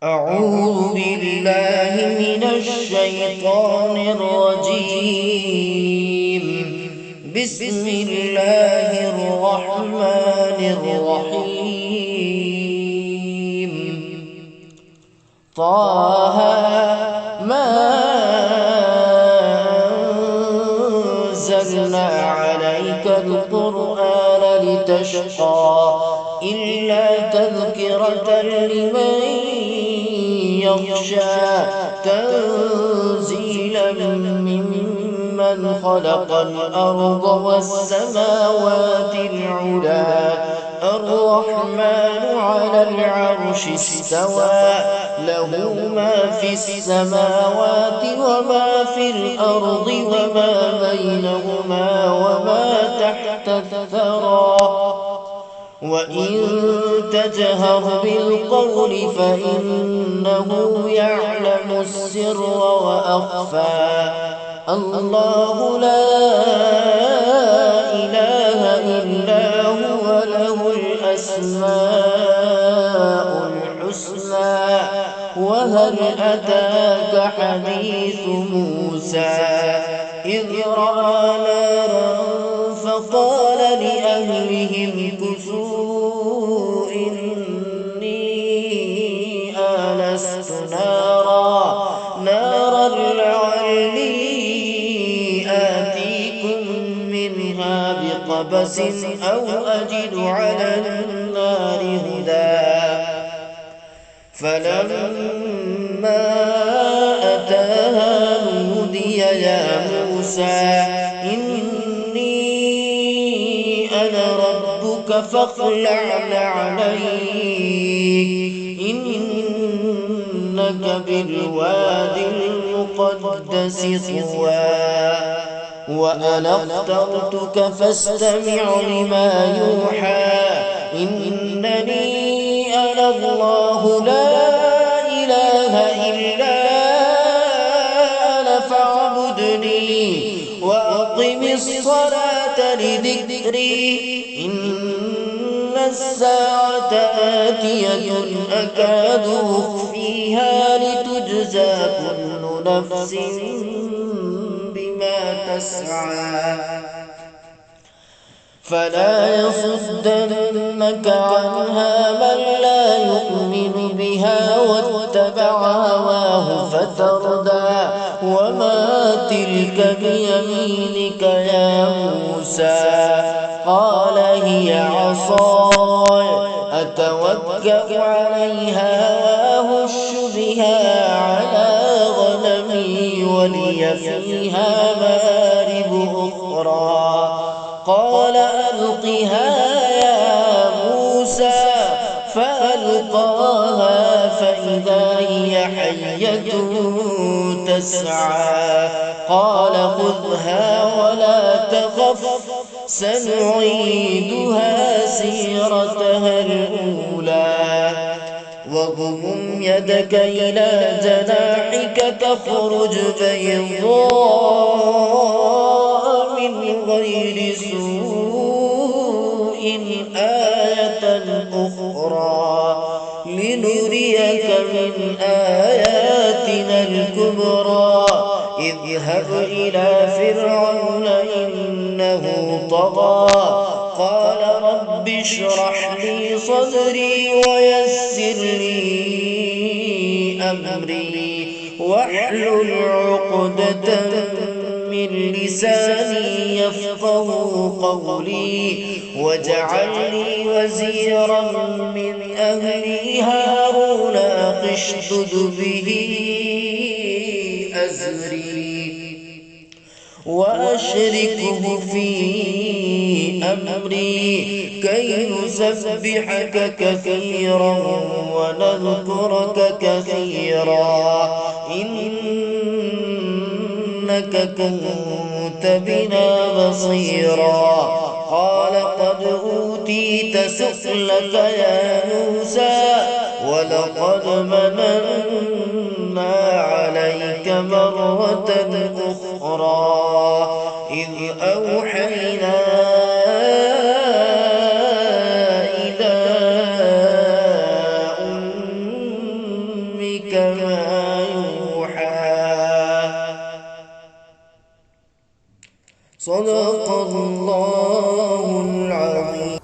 أعوذ بالله من الشيطان الرجيم. بسم الله الرحمن الرحيم. طه ما أنزلنا عليك القرآن لتشقى إلا تذكرة لمن يخشى تنزيلا ممن خلق الأرض والسماوات العلى الرحمن على العرش استوى له ما في السماوات وما في الأرض وما بينهما وما تحت الثرى وإن تجهر بالقول فإنه يعلم السر وأخفى الله لا إله إلا هو له الأسماء الحسنى وهل أتاك حديث موسى إذ رأى نارا فقال لأهلهم كثوا إني آنست نارا لعلي آتيكم منها بقبس أو أجد على النار هدى فلما أتاها نودي يا موسى أنا ربك فاخلع عليك إنك بالوادي المقدس طوى وأنا اخترتك فاستمع لما يوحى إنني أنا الله لا إله إلا أنا فاعبدني وأقم الصلاة لذكري إن الساعة آتية أكاد أخفيها لتجزى كل نفس بما تسعى فلا يصدنك عنها من لا يؤمن بها واتبع هواه فتردى وما تلك بيمينك يا موسى قال هي عصاي أتوكأ عليها وأهش بها على غنمي ولي فيها مآرب أخرى قال ألقها يا موسى فألقاها فإذا هي حية تسعى قال خذها ولا تخف سنعيدها سيرتها الأولى واضمم يدك إلى جناحك تخرج بيضاء من غير سوء آية أخرى لنريك من آياتنا الكبرى اذهب إلى فرعون إنه طغى قال رب اشرح لي صدري ويسر لي أمري واحلل عقدة من لساني يفقه قولي واجعل لي وزيرا من أهلي هارون أشدد به أزري وأشركه في أمري كي نسبحك كثيرا ونذكرك كثيرا إنك كنت بنا بصيرا قال قد أوتيت سؤلك يا موسى ولقد مننا عليك مرة أخرى إذ أوحينا إلى إليك ما يوحى. صدق الله العظيم.